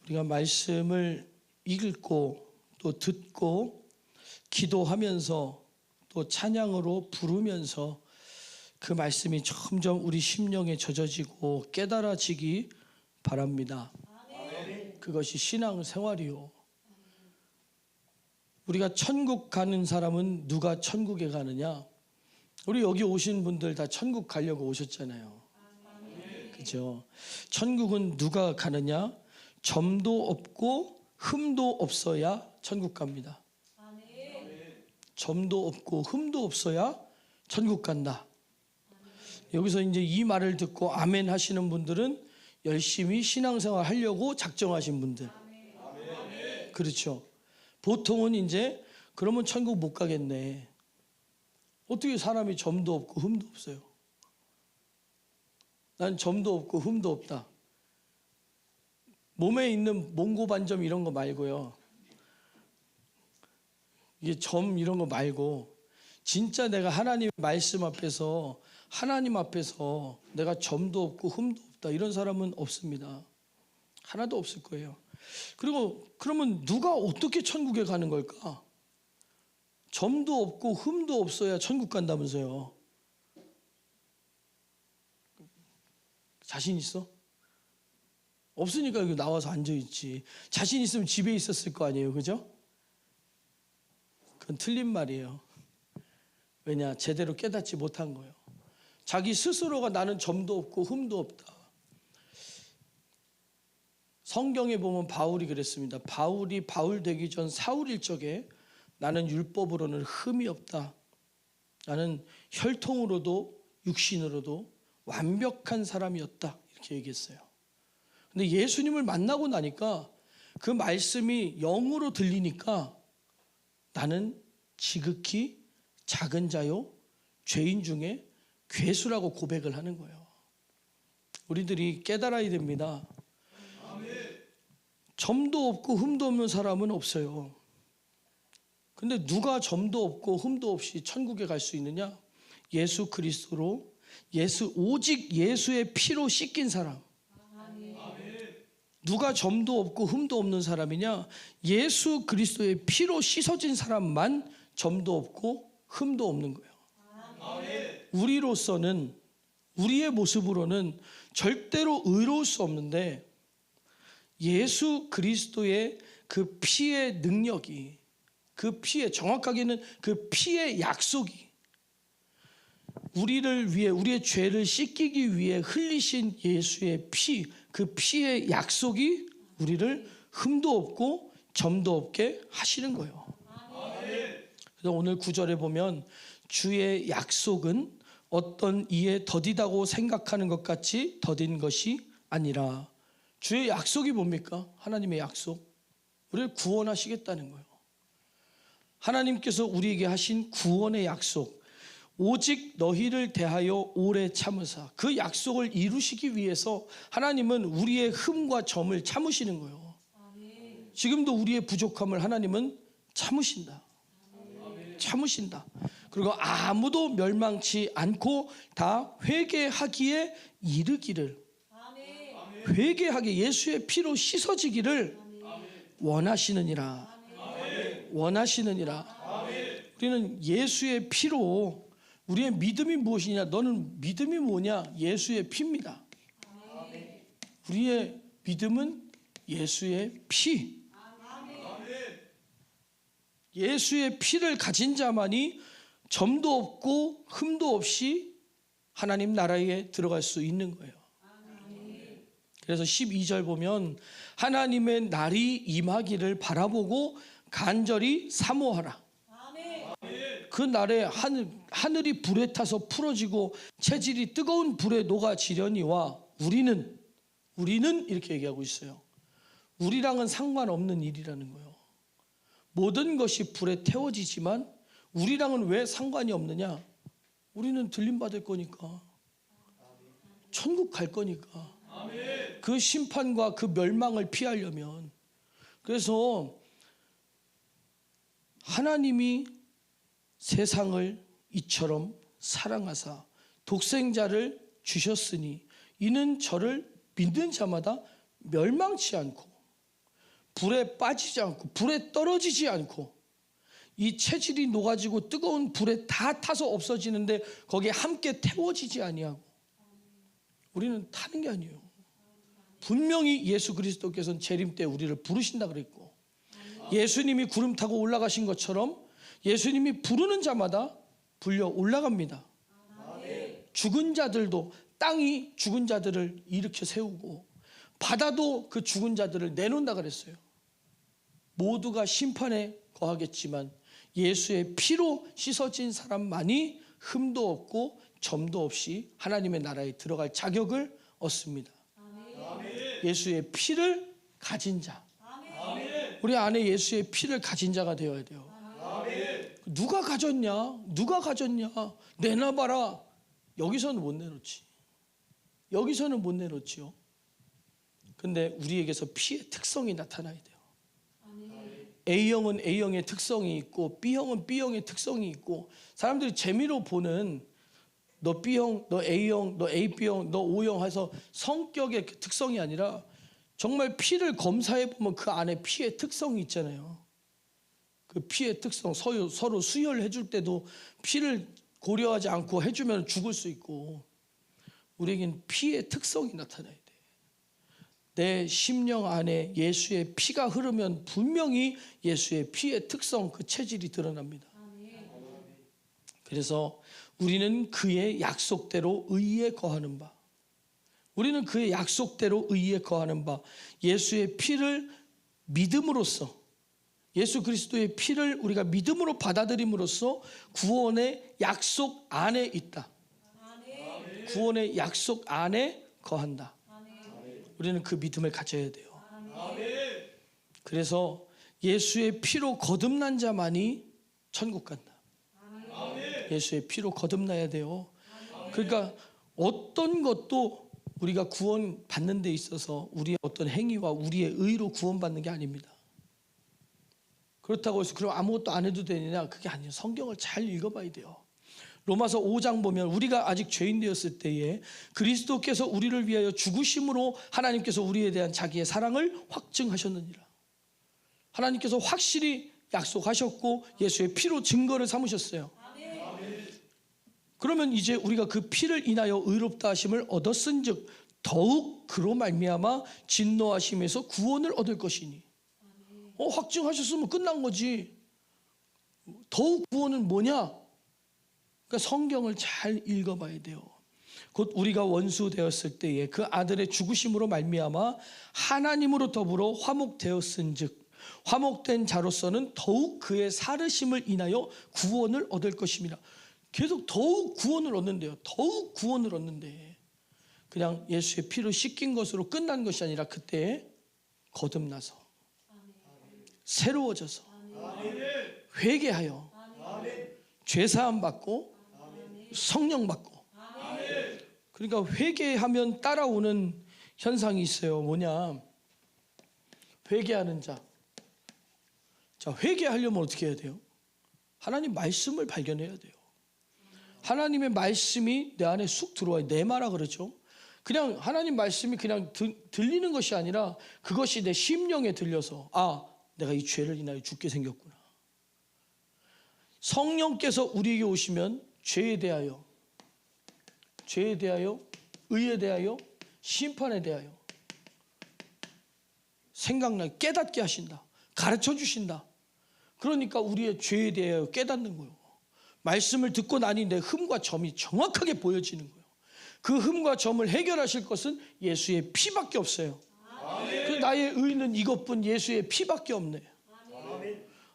우리가 말씀을 읽고 또 듣고 기도하면서 또 찬양으로 부르면서 그 말씀이 점점 우리 심령에 젖어지고 깨달아지기 바랍니다. 그것이 신앙생활이요. 우리가 천국 가는 사람은 누가 천국에 가느냐? 우리 여기 오신 분들 다 천국 가려고 오셨잖아요. 그죠? 천국은 누가 가느냐? 점도 없고 흠도 없어야 천국 갑니다. 점도 없고 흠도 없어야 천국 간다. 여기서 이제 이 말을 듣고 아멘 하시는 분들은 열심히 신앙생활 하려고 작정하신 분들. 그렇죠. 보통은 이제 그러면 천국 못 가겠네. 어떻게 사람이 점도 없고 흠도 없어요? 난 점도 없고 흠도 없다. 몸에 있는 몽고반점 이런 거 말고요. 이게 점 이런 거 말고 진짜 내가 하나님 말씀 앞에서 하나님 앞에서 내가 점도 없고 흠도 없다 이런 사람은 없습니다. 하나도 없을 거예요. 그리고 그러면 누가 어떻게 천국에 가는 걸까? 점도 없고 흠도 없어야 천국 간다면서요. 자신 있어? 없으니까 여기 나와서 앉아있지. 자신 있으면 집에 있었을 거 아니에요. 그죠? 그건 틀린 말이에요. 왜냐? 제대로 깨닫지 못한 거예요. 자기 스스로가 나는 점도 없고 흠도 없다. 성경에 보면 바울이 그랬습니다. 바울이 바울 되기 전 사울일 적에 나는 율법으로는 흠이 없다. 나는 혈통으로도 육신으로도 완벽한 사람이었다. 이렇게 얘기했어요. 근데 예수님을 만나고 나니까 그 말씀이 영으로 들리니까 나는 지극히 작은 자요 죄인 중에 괴수라고 고백을 하는 거예요. 우리들이 깨달아야 됩니다. 점도 없고 흠도 없는 사람은 없어요. 근데 누가 점도 없고 흠도 없이 천국에 갈 수 있느냐? 예수 그리스도로 오직 예수의 피로 씻긴 사람. 누가 점도 없고 흠도 없는 사람이냐? 예수 그리스도의 피로 씻어진 사람만 점도 없고 흠도 없는 거예요. 우리로서는 우리의 모습으로는 절대로 의로울 수 없는데 예수 그리스도의 그 피의 능력이 그 피의 정확하게는 그 피의 약속이 우리를 위해 우리의 죄를 씻기기 위해 흘리신 예수의 피, 그 피의 약속이 우리를 흠도 없고 점도 없게 하시는 거예요. 그래서 오늘 9절에 보면 주의 약속은 어떤 이에 더디다고 생각하는 것 같이 더딘 것이 아니라 주의 약속이 뭡니까? 하나님의 약속. 우리를 구원하시겠다는 거예요. 하나님께서 우리에게 하신 구원의 약속. 오직 너희를 대하여 오래 참으사. 그 약속을 이루시기 위해서 하나님은 우리의 흠과 점을 참으시는 거예요. 지금도 우리의 부족함을 하나님은 참으신다. 참으신다. 그리고 아무도 멸망치 않고 다 회개하기에 이르기를, 회개하게 예수의 피로 씻어지기를 원하시느니라. 원하시느니라. 우리는 예수의 피로 우리의 믿음이 무엇이냐? 너는 믿음이 뭐냐? 예수의 피입니다. 우리의 믿음은 예수의 피. 예수의 피를 가진 자만이 점도 없고 흠도 없이 하나님 나라에 들어갈 수 있는 거예요. 그래서 12절 보면 하나님의 날이 임하기를 바라보고 간절히 사모하라. 그 날에 하늘이 불에 타서 풀어지고 체질이 뜨거운 불에 녹아지려니와 우리는 이렇게 얘기하고 있어요. 우리랑은 상관없는 일이라는 거예요. 모든 것이 불에 태워지지만 우리랑은 왜 상관이 없느냐? 우리는 들림받을 거니까. 천국 갈 거니까. 그 심판과 그 멸망을 피하려면. 그래서 하나님이 세상을 이처럼 사랑하사 독생자를 주셨으니 이는 저를 믿는 자마다 멸망치 않고 불에 빠지지 않고 불에 떨어지지 않고 이 체질이 녹아지고 뜨거운 불에 다 타서 없어지는데 거기에 함께 태워지지 아니하고 우리는 타는 게 아니에요. 분명히 예수 그리스도께서는 재림 때 우리를 부르신다 그랬고 예수님이 구름 타고 올라가신 것처럼 예수님이 부르는 자마다 불려 올라갑니다. 죽은 자들도 땅이 죽은 자들을 일으켜 세우고 바다도 그 죽은 자들을 내놓는다 그랬어요. 모두가 심판에 거하겠지만 예수의 피로 씻어진 사람만이 흠도 없고 점도 없이 하나님의 나라에 들어갈 자격을 얻습니다. 예수의 피를 가진 자, 우리 안에 예수의 피를 가진 자가 되어야 돼요. 누가 가졌냐? 누가 가졌냐? 내놔봐라. 여기서는 못 내놓지. 여기서는 못 내놓지요. 근데 우리에게서 피의 특성이 나타나야 돼요. A형은 A형의 특성이 있고 B형은 B형의 특성이 있고 사람들이 재미로 보는 너 B형, 너 A형, 너 AB형, 너 O형 해서 성격의 그 특성이 아니라 정말 피를 검사해 보면 그 안에 피의 특성이 있잖아요. 그 피의 특성 서로 수혈해 줄 때도 피를 고려하지 않고 해주면 죽을 수 있고 우리에겐 피의 특성이 나타나야 돼. 내 심령 안에 예수의 피가 흐르면 분명히 예수의 피의 특성 그 체질이 드러납니다. 그래서 우리는 그의 약속대로 의에 거하는 바 우리는 그의 약속대로 의에 거하는 바 예수의 피를 믿음으로써 예수 그리스도의 피를 우리가 믿음으로 받아들임으로써 구원의 약속 안에 있다. 구원의 약속 안에 거한다. 우리는 그 믿음을 가져야 돼요. 그래서 예수의 피로 거듭난 자만이 천국 간다. 예수의 피로 거듭나야 돼요. 그러니까 어떤 것도 우리가 구원 받는 데 있어서 우리의 어떤 행위와 우리의 의로 구원받는 게 아닙니다. 그렇다고 해서 그럼 아무것도 안 해도 되느냐? 그게 아니에요. 성경을 잘 읽어봐야 돼요. 로마서 5장 보면 우리가 아직 죄인 되었을 때에 그리스도께서 우리를 위하여 죽으심으로 하나님께서 우리에 대한 자기의 사랑을 확증하셨느니라. 하나님께서 확실히 약속하셨고 예수의 피로 증거를 삼으셨어요. 그러면 이제 우리가 그 피를 인하여 의롭다 하심을 얻었은즉 더욱 그로 말미암아 진노하심에서 구원을 얻을 것이니 확증하셨으면 끝난 거지. 더욱 구원은 뭐냐? 그러니까 성경을 잘 읽어봐야 돼요. 곧 우리가 원수 되었을 때에 그 아들의 죽으심으로 말미암아 하나님으로 더불어 화목되었은즉 화목된 자로서는 더욱 그의 살으심을 인하여 구원을 얻을 것입니다. 계속 더욱 구원을 얻는데요. 더욱 구원을 얻는데 그냥 예수의 피로 씻긴 것으로 끝난 것이 아니라 그때 거듭나서 새로워져서 회개하여 죄사함 받고 성령 받고 그러니까 회개하면 따라오는 현상이 있어요. 뭐냐? 회개하는 자. 자, 회개하려면 어떻게 해야 돼요? 하나님 말씀을 발견해야 돼요. 하나님의 말씀이 내 안에 쑥 들어와요. 내마라 그러죠. 그냥 하나님 말씀이 그냥 들리는 것이 아니라 그것이 내 심령에 들려서 내가 이 죄를 인하여 죽게 생겼구나. 성령께서 우리에게 오시면 죄에 대하여 의에 대하여 심판에 대하여 생각나게 깨닫게 하신다. 가르쳐 주신다. 그러니까 우리의 죄에 대하여 깨닫는 거예요. 말씀을 듣고 나니 내 흠과 점이 정확하게 보여지는 거예요. 그 흠과 점을 해결하실 것은 예수의 피밖에 없어요. 그 나의 의는 이것뿐 예수의 피밖에 없네.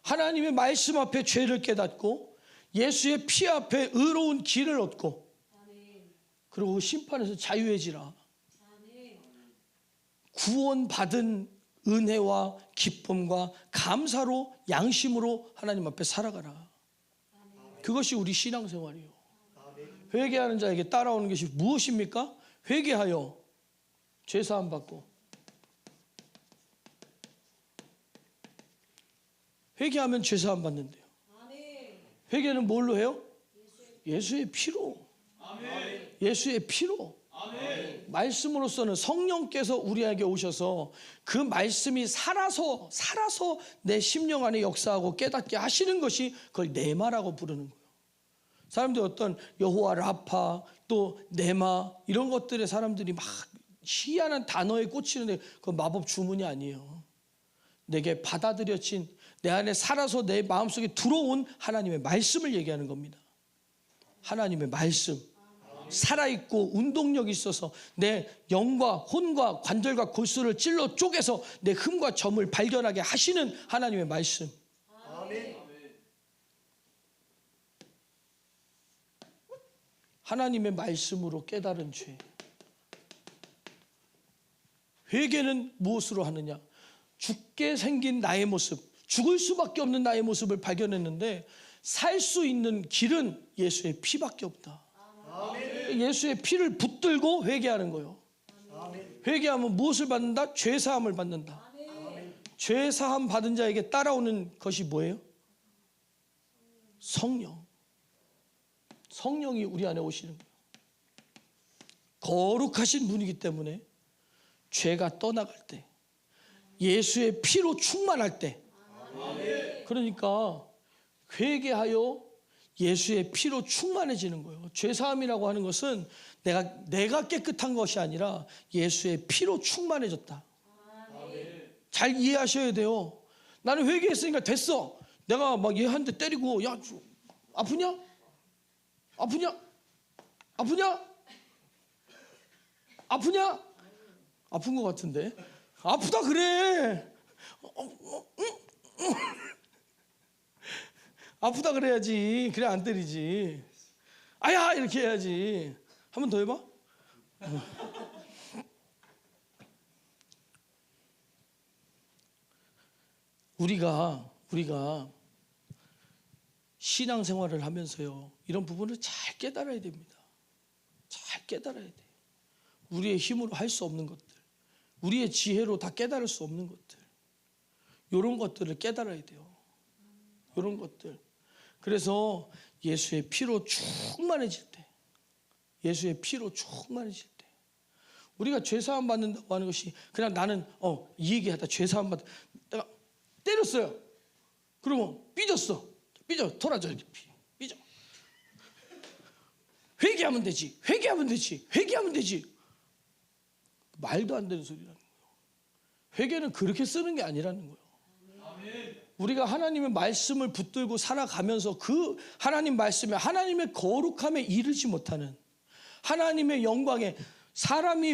하나님의 말씀 앞에 죄를 깨닫고 예수의 피 앞에 의로운 길을 얻고 그리고 심판에서 자유해지라. 구원받은 은혜와 기쁨과 감사로 양심으로 하나님 앞에 살아가라. 그것이 우리 신앙생활이에요. 회개하는 자에게 따라오는 것이 무엇입니까? 회개하여 죄사함 받고 회개하면 죄사함 받는데요. 회개는 뭘로 해요? 예수의 피로. 예수의 피로. 말씀으로서는 성령께서 우리에게 오셔서 그 말씀이 살아서 내 심령 안에 역사하고 깨닫게 하시는 것이 그걸 네마라고 부르는 거예요. 사람들이 어떤 여호와 라파 또 네마 이런 것들에 사람들이 막 희한한 단어에 꽂히는데 그건 마법 주문이 아니에요. 내게 받아들여진 내 안에 살아서 내 마음속에 들어온 하나님의 말씀을 얘기하는 겁니다. 하나님의 말씀 살아있고 운동력이 있어서 내 영과 혼과 관절과 골수를 찔러 쪼개서 내 흠과 점을 발견하게 하시는 하나님의 말씀. 아멘. 하나님의 말씀으로 깨달은 죄. 회개는 무엇으로 하느냐? 죽게 생긴 나의 모습, 죽을 수밖에 없는 나의 모습을 발견했는데 살 수 있는 길은 예수의 피밖에 없다. 아멘. 예수의 피를 붙들고 회개하는 거예요. 아멘. 회개하면 무엇을 받는다? 죄사함을 받는다. 아멘. 죄사함 받은 자에게 따라오는 것이 뭐예요? 성령. 성령이 우리 안에 오시는 거예요. 거룩하신 분이기 때문에 죄가 떠나갈 때, 예수의 피로 충만할 때, 그러니까 회개하여 예수의 피로 충만해지는 거예요. 죄사함이라고 하는 것은 내가 깨끗한 것이 아니라 예수의 피로 충만해졌다. 잘 이해하셔야 돼요. 나는 회개했으니까 됐어. 내가 막 얘 한 대 때리고 야 아프냐? 아프냐? 아프냐? 아프냐? 아픈 것 같은데. 아프다 그래. 아프다 그래야지. 그래 안 때리지. 아야 이렇게 해야지. 한 번 더 해봐. 우리가 신앙생활을 하면서요 이런 부분을 잘 깨달아야 됩니다. 잘 깨달아야 돼요. 우리의 힘으로 할 수 없는 것들, 우리의 지혜로 다 깨달을 수 없는 것들, 이런 것들을 깨달아야 돼요. 이런 것들. 그래서 예수의 피로 충만해질 때, 예수의 피로 충만해질 때, 우리가 죄사함 받는다고 하는 것이 그냥 나는 이 얘기하다 죄사함 받, 내가 때렸어요. 그러면 삐졌어. 돌아져 이렇게 삐져. 회개하면 되지. 회개하면 되지. 말도 안 되는 소리라는 거예요. 회개는 그렇게 쓰는 게 아니라는 거예요. 우리가 하나님의 말씀을 붙들고 살아가면서 그 하나님 말씀에 하나님의 거룩함에 이르지 못하는 하나님의 영광에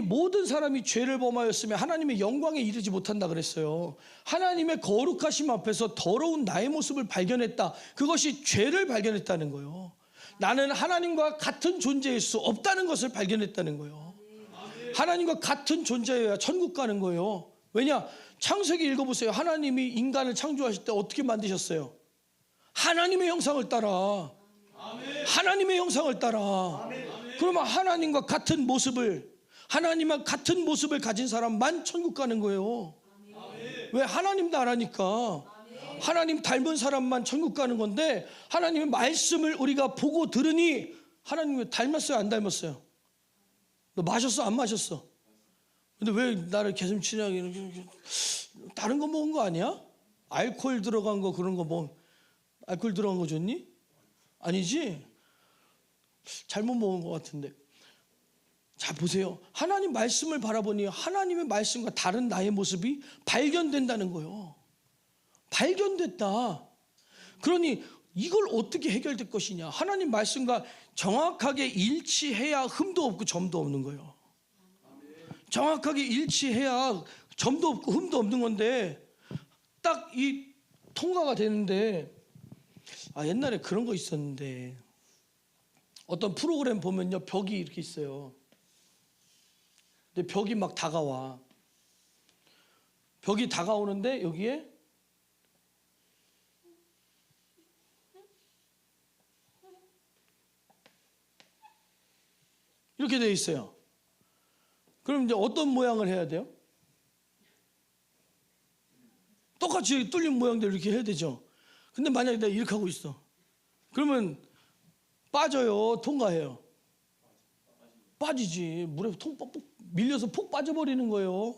모든 사람이 죄를 범하였으며 하나님의 영광에 이르지 못한다 그랬어요. 하나님의 거룩하심 앞에서 더러운 나의 모습을 발견했다. 그것이 죄를 발견했다는 거예요. 나는 하나님과 같은 존재일 수 없다는 것을 발견했다는 거예요. 하나님과 같은 존재여야 천국 가는 거예요. 왜냐? 창세기 읽어보세요. 하나님이 인간을 창조하실 때 어떻게 만드셨어요? 하나님의 형상을 따라. 하나님의 형상을 따라. 그러면 하나님과 같은 모습을 가진 사람만 천국 가는 거예요. 왜? 하나님 나라니까. 하나님 닮은 사람만 천국 가는 건데 하나님의 말씀을 우리가 보고 들으니 하나님을 닮았어요? 안 닮았어요? 너 마셨어? 안 마셨어? 근데 왜 나를 개슴치레하게 다른 거 먹은 거 아니야? 알코올 들어간 거 그런 거 뭐 알코올 들어간 거 줬니? 아니지? 잘못 먹은 것 같은데. 자 보세요. 하나님 말씀을 바라보니 하나님의 말씀과 다른 나의 모습이 발견된다는 거예요. 발견됐다. 그러니 이걸 어떻게 해결될 것이냐. 하나님 말씀과 정확하게 일치해야 흠도 없고 점도 없는 거예요. 정확하게 일치해야 점도 없고 흠도 없는 건데 딱 이 통과가 되는데 옛날에 그런 거 있었는데 어떤 프로그램 보면요 벽이 이렇게 있어요. 근데 벽이 막 다가와. 벽이 다가오는데 여기에 이렇게 돼 있어요. 그럼 이제 어떤 모양을 해야 돼요? 똑같이 뚫린 모양대로 이렇게 해야 되죠. 근데 만약에 내가 이렇게 하고 있어. 그러면 빠져요? 통과해요? 빠지지. 물에 밀려서 폭 빠져버리는 거예요.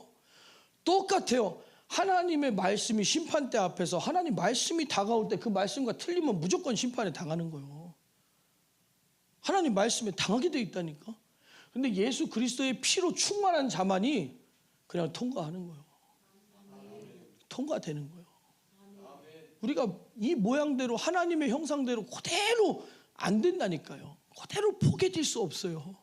똑같아요. 하나님의 말씀이 심판대 앞에서 하나님 말씀이 다가올 때 그 말씀과 틀리면 무조건 심판에 당하는 거예요. 하나님 말씀에 당하게 돼 있다니까. 근데 예수 그리스도의 피로 충만한 자만이 그냥 통과하는 거예요. 통과되는 거예요. 우리가 이 모양대로 하나님의 형상대로 그대로 안 된다니까요. 그대로 포개질 수 없어요.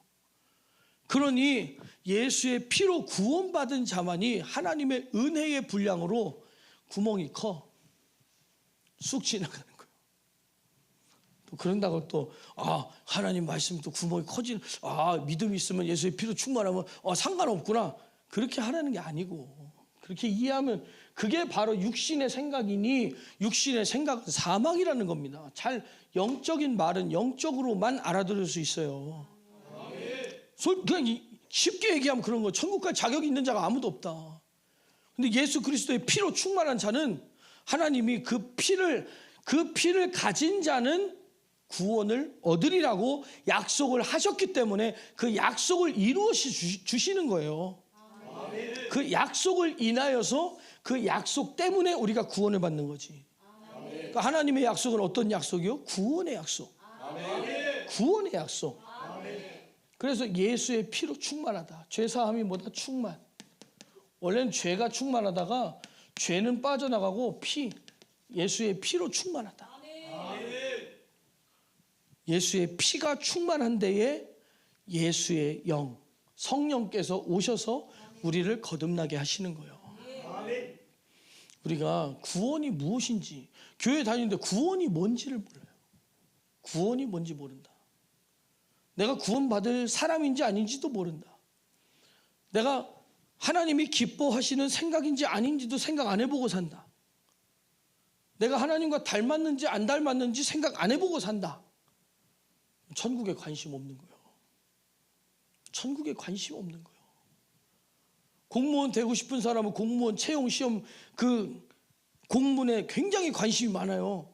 그러니 예수의 피로 구원받은 자만이 하나님의 은혜의 분량으로 구멍이 커 쑥 지나가는 거예요. 또 그런다고 또 하나님 말씀 또 구멍이 커지는 믿음이 있으면 예수의 피로 충만하면 상관없구나 그렇게 하라는 게 아니고, 그렇게 이해하면 그게 바로 육신의 생각이니 육신의 생각은 사망이라는 겁니다. 잘 영적인 말은 영적으로만 알아들을 수 있어요. 그냥 쉽게 얘기하면 그런 거. 천국 갈 자격이 있는 자가 아무도 없다. 근데 예수 그리스도의 피로 충만한 자는 하나님이 그 피를 가진 자는 구원을 얻으리라고 약속을 하셨기 때문에 그 약속을 이루어 주시는 거예요. 그 약속을 인하여서 그 약속 때문에 우리가 구원을 받는 거지. 그러니까 하나님의 약속은 어떤 약속이요? 구원의 약속. 구원의 약속. 그래서 예수의 피로 충만하다. 죄사함이 뭐다? 충만. 원래는 죄가 충만하다가 죄는 빠져나가고 예수의 피로 충만하다. 예수의 피가 충만한 데에 예수의 영, 성령께서 오셔서 우리를 거듭나게 하시는 거예요. 우리가 구원이 무엇인지, 교회 다니는데 구원이 뭔지를 몰라요. 구원이 뭔지 모른다. 내가 구원받을 사람인지 아닌지도 모른다. 내가 하나님이 기뻐하시는 생각인지 아닌지도 생각 안 해보고 산다. 내가 하나님과 닮았는지 안 닮았는지 생각 안 해보고 산다. 천국에 관심 없는 거예요. 천국에 관심 없는 거예요. 공무원 되고 싶은 사람은 공무원 채용 시험 그 공문에 굉장히 관심이 많아요.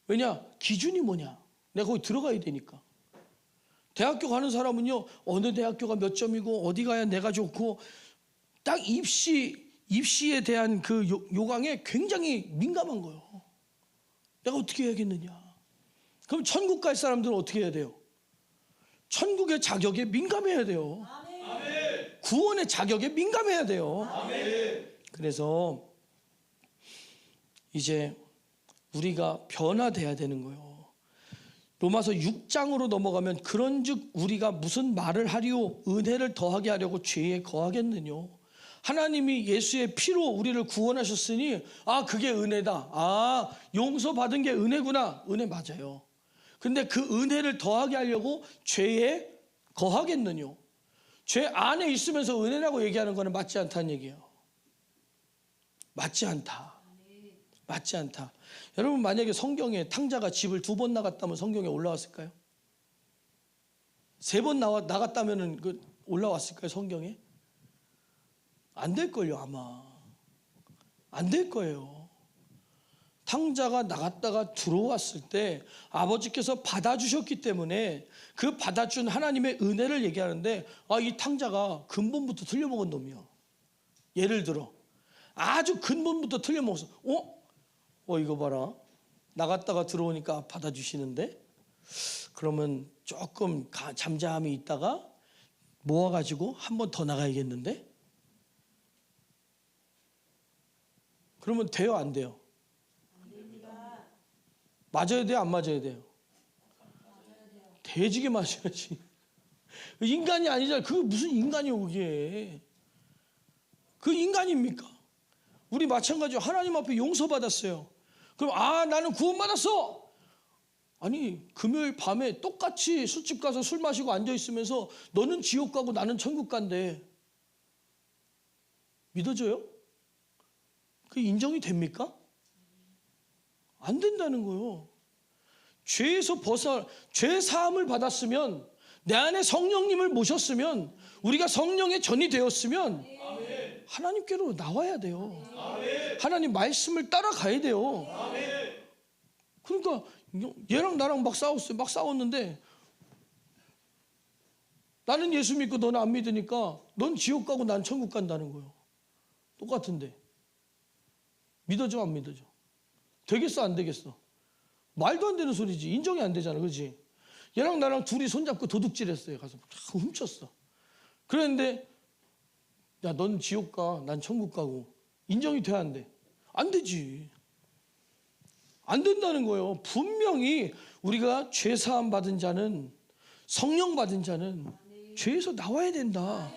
왜냐? 기준이 뭐냐? 내가 거기 들어가야 되니까. 대학교 가는 사람은요, 어느 대학교가 몇 점이고 어디 가야 내가 좋고 딱 입시에 대한 그 요강에 굉장히 민감한 거예요. 내가 어떻게 해야겠느냐? 그럼 천국 갈 사람들은 어떻게 해야 돼요? 천국의 자격에 민감해야 돼요. 아멘. 구원의 자격에 민감해야 돼요. 아멘. 그래서 이제 우리가 변화돼야 되는 거예요. 로마서 6장으로 넘어가면 그런즉 우리가 무슨 말을 하리오 은혜를 더하게 하려고 죄에 거하겠느뇨. 하나님이 예수의 피로 우리를 구원하셨으니 그게 은혜다. 용서받은 게 은혜구나. 은혜 맞아요. 근데 그 은혜를 더하게 하려고 죄에 거하겠느뇨. 죄 안에 있으면서 은혜라고 얘기하는 거는 맞지 않다는 얘기예요. 맞지 않다. 맞지 않다. 여러분 만약에 성경에 탕자가 집을 2번 나갔다면 성경에 올라왔을까요? 3번 나갔다면 올라왔을까요? 성경에? 안 될걸요. 아마 안 될 거예요. 탕자가 나갔다가 들어왔을 때 아버지께서 받아주셨기 때문에 그 받아준 하나님의 은혜를 얘기하는데 이 탕자가 근본부터 틀려먹은 놈이야. 예를 들어 아주 근본부터 틀려먹어서 이거 봐라. 나갔다가 들어오니까 받아주시는데 그러면 조금 잠잠히 있다가 모아가지고 한 번 더 나가야겠는데? 그러면 돼요? 안 돼요? 안 됩니다. 맞아야 돼요? 안 맞아야 돼요? 돼지게 맞아야지. 인간이 아니잖아. 그게 무슨 인간이요 그게. 그 인간입니까? 우리 마찬가지로 하나님 앞에 용서받았어요. 그럼 나는 구원받았어. 아니 금요일 밤에 똑같이 술집 가서 술 마시고 앉아있으면서 너는 지옥 가고 나는 천국 간대. 믿어져요? 그게 인정이 됩니까? 안 된다는 거예요. 죄에서 죄 사함을 받았으면 내 안에 성령님을 모셨으면 우리가 성령의 전이 되었으면 하나님께로 나와야 돼요. 하나님 말씀을 따라가야 돼요. 그러니까 얘랑 나랑 막 싸웠어요. 막 싸웠는데 나는 예수 믿고 너는 안 믿으니까 넌 지옥 가고 난 천국 간다는 거예요. 똑같은데. 믿어져 안 믿어져? 되겠어 안 되겠어? 말도 안 되는 소리지. 인정이 안 되잖아. 그렇지? 얘랑 나랑 둘이 손잡고 도둑질했어요. 가서 훔쳤어. 그랬는데 야, 넌 지옥 가, 난 천국 가고. 인정이 돼야 안 돼? 안 되지. 안 된다는 거예요. 분명히 우리가 죄 사함 받은 자는, 성령 받은 자는 죄에서 나와야 된다.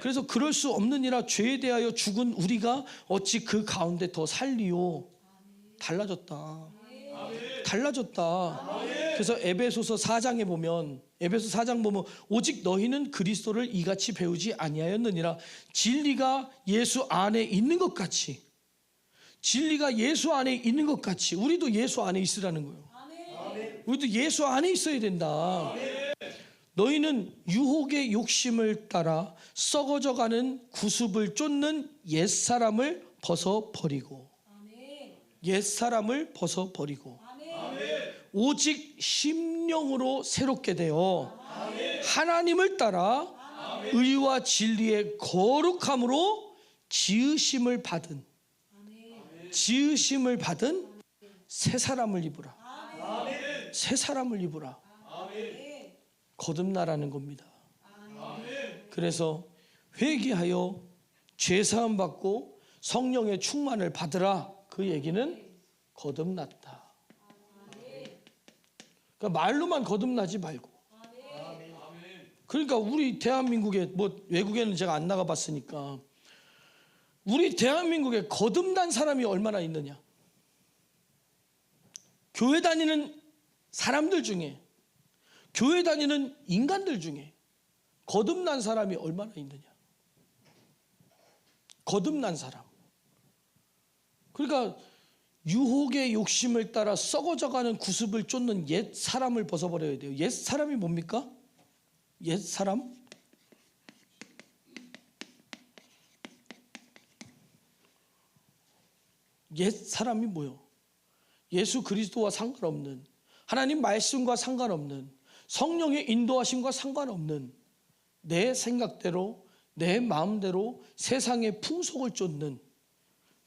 그래서 그럴 수 없느니라 죄에 대하여 죽은 우리가 어찌 그 가운데 더 살리요. 달라졌다. 달라졌다. 그래서 에베소서 4장에 보면, 에베소 4장 보면 오직 너희는 그리스도를 이같이 배우지 아니하였느니라. 진리가 예수 안에 있는 것 같이, 진리가 예수 안에 있는 것 같이 우리도 예수 안에 있으라는 거예요. 우리도 예수 안에 있어야 된다. 너희는 유혹의 욕심을 따라 썩어져가는 구습을 쫓는 옛사람을 벗어버리고, 옛사람을 벗어버리고 오직 심령으로 새롭게 되어 하나님을 따라 의와 진리의 거룩함으로 지으심을 받은 새 사람을 입으라. 새 사람을 입으라. 거듭나라는 겁니다. 그래서 회개하여 죄사함 받고 성령의 충만을 받으라. 그 얘기는 거듭났다. 그러니까 말로만 거듭나지 말고. 그러니까 우리 대한민국에, 뭐 외국에는 제가 안 나가봤으니까, 우리 대한민국에 거듭난 사람이 얼마나 있느냐. 교회 다니는 사람들 중에, 교회 다니는 인간들 중에 거듭난 사람이 얼마나 있느냐. 거듭난 사람. 그러니까 유혹의 욕심을 따라 썩어져가는 구습을 쫓는 옛 사람을 벗어버려야 돼요. 옛 사람이 뭡니까? 옛 사람? 옛 사람이 뭐요? 예수 그리스도와 상관없는, 하나님 말씀과 상관없는, 성령의 인도하심과 상관없는 내 생각대로, 내 마음대로 세상의 풍속을 쫓는,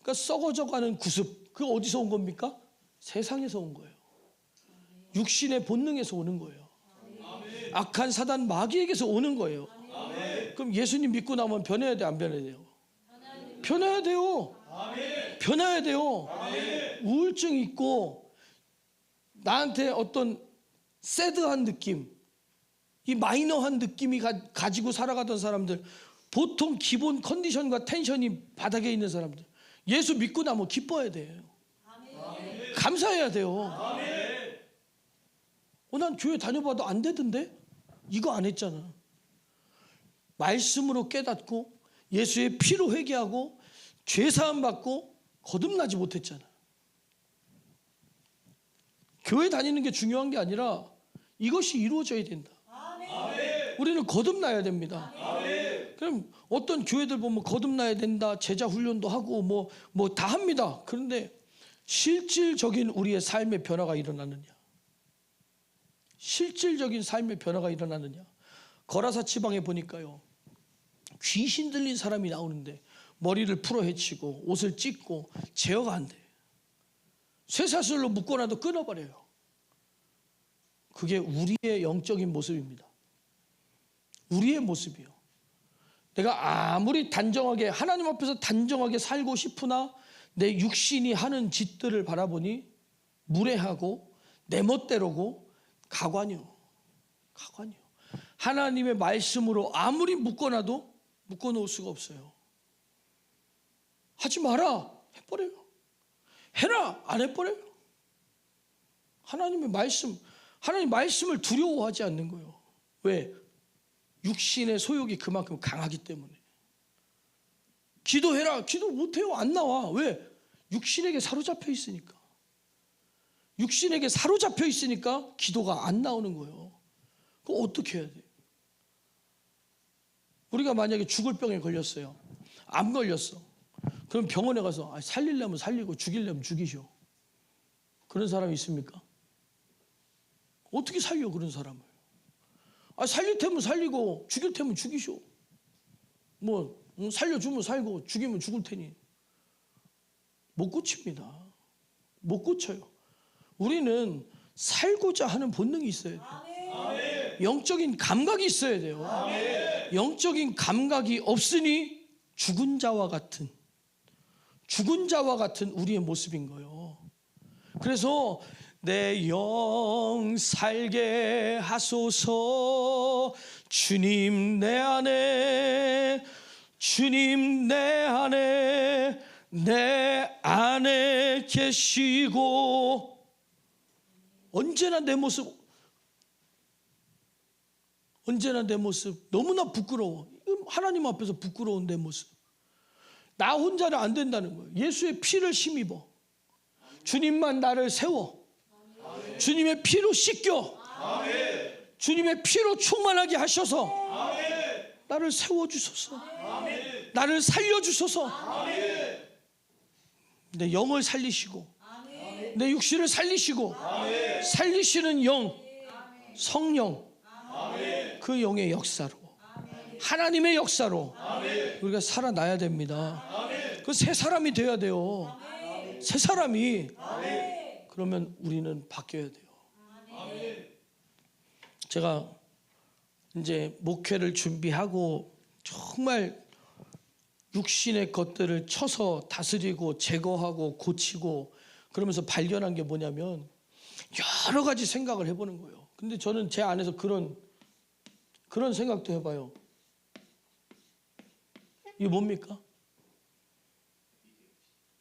그러니까 썩어져가는 구습. 그거 어디서 온 겁니까? 세상에서 온 거예요. 육신의 본능에서 오는 거예요. 악한 사단 마귀에게서 오는 거예요. 그럼 예수님 믿고 나면 변해야 돼, 안 변해야 돼요? 변해야 돼요. 변해야 돼요. 우울증 있고 나한테 어떤 새드한 느낌, 이 마이너한 느낌이 가지고 살아가던 사람들, 보통 기본 컨디션과 텐션이 바닥에 있는 사람들, 예수 믿고 나면 기뻐야 돼요. 감사해야 돼요. 난 교회 다녀봐도 안 되던데? 이거 안 했잖아. 말씀으로 깨닫고 예수의 피로 회개하고 죄사함 받고 거듭나지 못했잖아. 교회 다니는 게 중요한 게 아니라 이것이 이루어져야 된다. 우리는 거듭나야 됩니다. 그럼 어떤 교회들 보면 거듭나야 된다, 제자 훈련도 하고 뭐 다 합니다. 그런데 실질적인 우리의 삶의 변화가 일어나느냐? 실질적인 삶의 변화가 일어나느냐? 거라사 지방에 보니까요, 귀신 들린 사람이 나오는데 머리를 풀어 헤치고 옷을 찢고 제어가 안 돼. 쇠사슬로 묶어놔도 끊어버려요. 그게 우리의 영적인 모습입니다. 우리의 모습이요. 내가 아무리 단정하게 하나님 앞에서 단정하게 살고 싶으나 내 육신이 하는 짓들을 바라보니 무례하고 내 멋대로고 가관이요. 하나님의 말씀으로 아무리 묶어놔도 묶어놓을 수가 없어요. 하지 마라, 해버려요. 해라, 안 해버려요. 하나님 말씀을 두려워하지 않는 거예요. 왜? 육신의 소욕이 그만큼 강하기 때문에. 기도해라, 기도 못해요. 안 나와. 왜? 육신에게 사로잡혀 있으니까. 육신에게 사로잡혀 있으니까 기도가 안 나오는 거예요. 그럼 어떻게 해야 돼요? 우리가 만약에 죽을 병에 걸렸어요. 암 걸렸어. 그럼 병원에 가서 살리려면 살리고 죽이려면 죽이셔. 그런 사람이 있습니까? 어떻게 살려, 그런 사람을? 살릴 테면 살리고 죽일 테면 죽이쇼. 뭐 살려주면 살고 죽이면 죽을 테니. 못 고칩니다. 못 고쳐요. 우리는 살고자 하는 본능이 있어야 돼요. 영적인 감각이 있어야 돼요. 영적인 감각이 없으니 죽은 자와 같은 우리의 모습인 거예요. 그래서 내 영 살게 하소서. 주님 내 안에, 주님 내 안에 계시고. 언제나 내 모습 너무나 부끄러워. 하나님 앞에서 부끄러운 내 모습. 나 혼자는 안 된다는 거예요. 예수의 피를 힘입어. 주님만 나를 세워. 주님의 피로 씻겨. 주님의 피로 충만하게 하셔서 나를 세워주소서. 나를 살려주소서. 내 영을 살리시고 내 육신을 살리시고 살리시는 영, 성령, 그 영의 역사로, 하나님의 역사로 우리가 살아나야 됩니다. 그 새 사람이 되어야 돼요. 새 사람이. 그러면 우리는 바뀌어야 돼요. 제가 이제 목회를 준비하고 정말 육신의 것들을 쳐서 다스리고 제거하고 고치고 그러면서 발견한 게 뭐냐면 여러 가지 생각을 해보는 거예요. 근데 저는 제 안에서 그런 생각도 해봐요. 이게 뭡니까?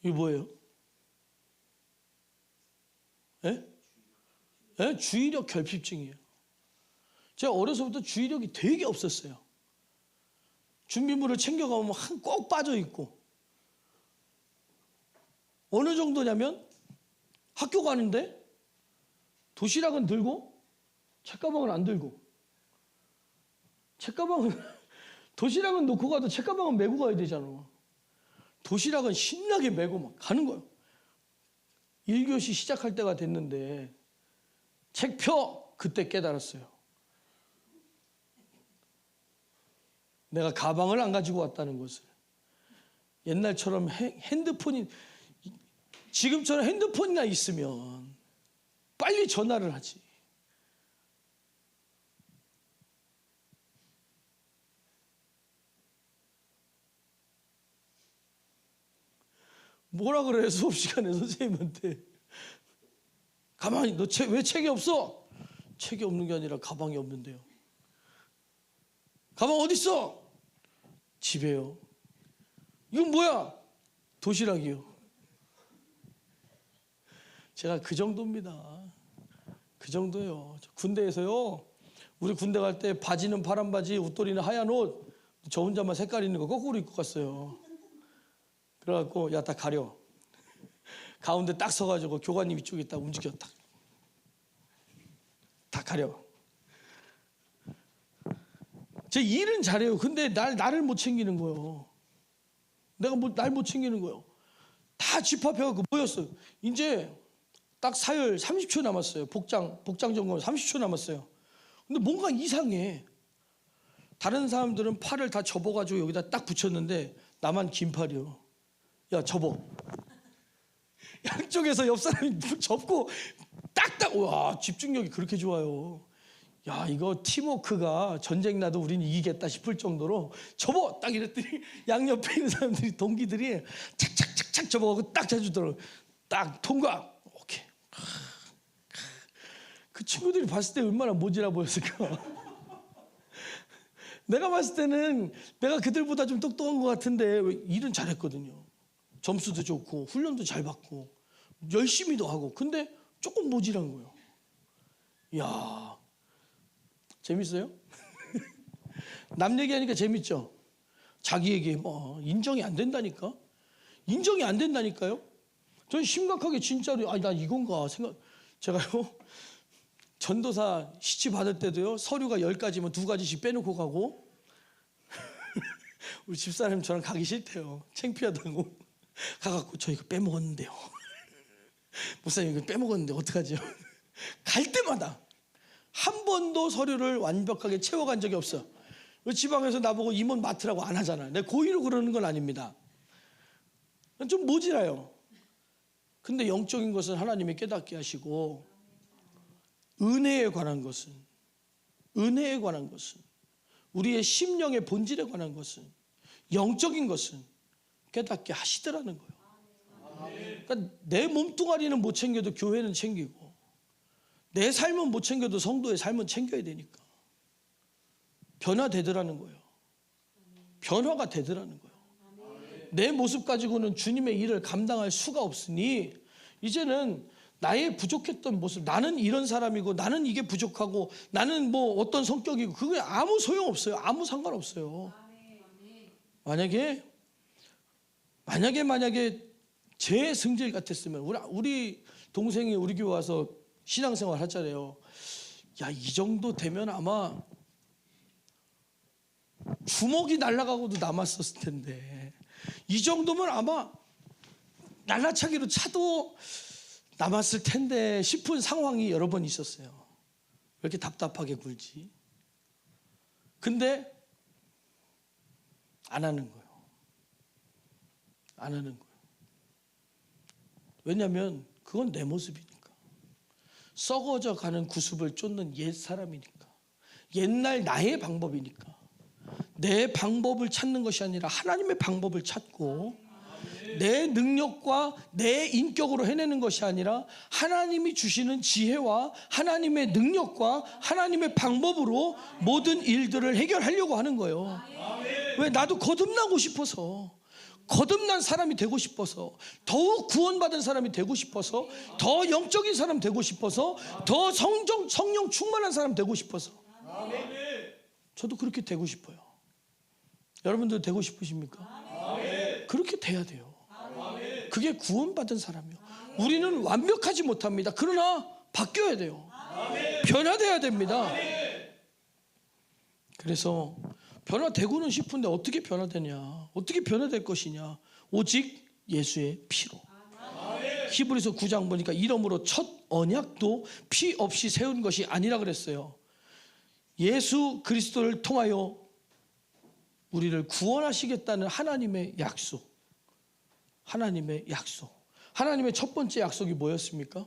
이게 뭐예요? 예? 예? 주의력 결핍증이에요. 제가 어려서부터 주의력이 되게 없었어요. 준비물을 챙겨가면 꼭 빠져 있고. 어느 정도냐면 학교 가는데 도시락은 들고 책가방은 안 들고. 도시락은 놓고 가도 책가방은 메고 가야 되잖아. 도시락은 신나게 메고 막 가는 거예요. 1교시 시작할 때가 됐는데 책 펴! 그때 깨달았어요. 내가 가방을 안 가지고 왔다는 것을. 옛날처럼 지금처럼 핸드폰이나 있으면 빨리 전화를 하지. 뭐라 그래 수업 시간에 선생님한테. 가만히 너 왜 책이 없어? 책이 없는 게 아니라 가방이 없는데요. 가방 어디 있어? 집에요. 이건 뭐야? 도시락이요. 제가 그 정도입니다. 그 정도예요. 군대에서요. 우리 군대 갈 때 바지는 파란 바지, 웃도리는 하얀 옷. 저 혼자만 색깔 있는 거 거꾸로 입고 갔어요. 그래갖고 야 다 가려. 가운데 딱 서가지고 교관님 이쪽에 딱 움직였다. 다 가려. 제 일은 잘해요. 근데 나를 못 챙기는 거예요. 내가 날 못 챙기는 거예요. 다 집합해갖고 모였어요. 이제 딱 사열 30초 남았어요. 복장 점검 30초 남았어요. 근데 뭔가 이상해. 다른 사람들은 팔을 다 접어가지고 여기다 딱 붙였는데 나만 긴 팔이요. 야 접어. 양쪽에서 옆 사람이 접고 딱딱. 와 집중력이 그렇게 좋아요. 야 이거 팀워크가 전쟁 나도 우리는 이기겠다 싶을 정도로 접어 딱 이랬더니 양옆에 있는 사람들이 동기들이 착착착착 접어가고 딱 해주더라고. 딱 통과. 오케이. 그 친구들이 봤을 때 얼마나 모질아 보였을까. 내가 봤을 때는 내가 그들보다 좀 똑똑한 것 같은데 일은 잘했거든요. 점수도 좋고 훈련도 잘 받고 열심히도 하고. 근데 조금 모질한 거예요. 이야 재밌어요? 남 얘기하니까 재밌죠? 자기 얘기 인정이 안 된다니까? 인정이 안 된다니까요? 전 심각하게 진짜로 나 이건가 생각. 제가요 전도사 시치 받을 때도요 서류가 10가지면 2가지씩 빼놓고 가고. 우리 집사람 저랑 가기 싫대요. 창피하다고. 가갖고 저 이거 빼먹었는데요. 목사님 이거 빼먹었는데 어떡하죠? 갈 때마다 한 번도 서류를 완벽하게 채워간 적이 없어요. 지방에서 나보고 임원 맡으라고 안 하잖아요. 내 고의로 그러는 건 아닙니다. 좀 모질아요. 근데 영적인 것은 하나님이 깨닫게 하시고, 은혜에 관한 것은, 우리의 심령의 본질에 관한 것은, 영적인 것은 깨닫게 하시더라는 거예요. 그러니까 내 몸뚱아리는 못 챙겨도 교회는 챙기고, 내 삶은 못 챙겨도 성도의 삶은 챙겨야 되니까 변화되더라는 거예요. 변화가 되더라는 거예요. 내 모습 가지고는 주님의 일을 감당할 수가 없으니 이제는 나의 부족했던 모습, 나는 이런 사람이고 나는 이게 부족하고 나는 뭐 어떤 성격이고, 그게 아무 소용없어요. 아무 상관없어요. 만약에 제 성질 같았으면, 우리 동생이 우리 교회 와서 신앙생활 하잖아요. 야, 이 정도 되면 아마 주먹이 날아가고도 남았었을 텐데, 이 정도면 아마 날라차기로 차도 남았을 텐데 싶은 상황이 여러 번 있었어요. 왜 이렇게 답답하게 굴지? 근데 안 하는 거예요. 안 하는 거예요. 왜냐하면 그건 내 모습이니까. 썩어져 가는 구습을 쫓는 옛 사람이니까. 옛날 나의 방법이니까. 내 방법을 찾는 것이 아니라 하나님의 방법을 찾고, 내 능력과 내 인격으로 해내는 것이 아니라 하나님이 주시는 지혜와 하나님의 능력과 하나님의 방법으로 모든 일들을 해결하려고 하는 거예요. 왜? 나도 거듭나고 싶어서, 거듭난 사람이 되고 싶어서, 더욱 구원받은 사람이 되고 싶어서, 더 영적인 사람 되고 싶어서, 더 성령 충만한 사람 되고 싶어서. 저도 그렇게 되고 싶어요. 여러분들 되고 싶으십니까? 그렇게 돼야 돼요. 그게 구원받은 사람이요. 우리는 완벽하지 못합니다. 그러나 바뀌어야 돼요. 변화돼야 됩니다. 그래서 변화되고는 싶은데 어떻게 변화되냐? 어떻게 변화될 것이냐? 오직 예수의 피로. 히브리서 9장 보니까 이러므로 첫 언약도 피 없이 세운 것이 아니라 그랬어요. 예수 그리스도를 통하여 우리를 구원하시겠다는 하나님의 약속. 하나님의 약속. 하나님의 첫 번째 약속이 뭐였습니까?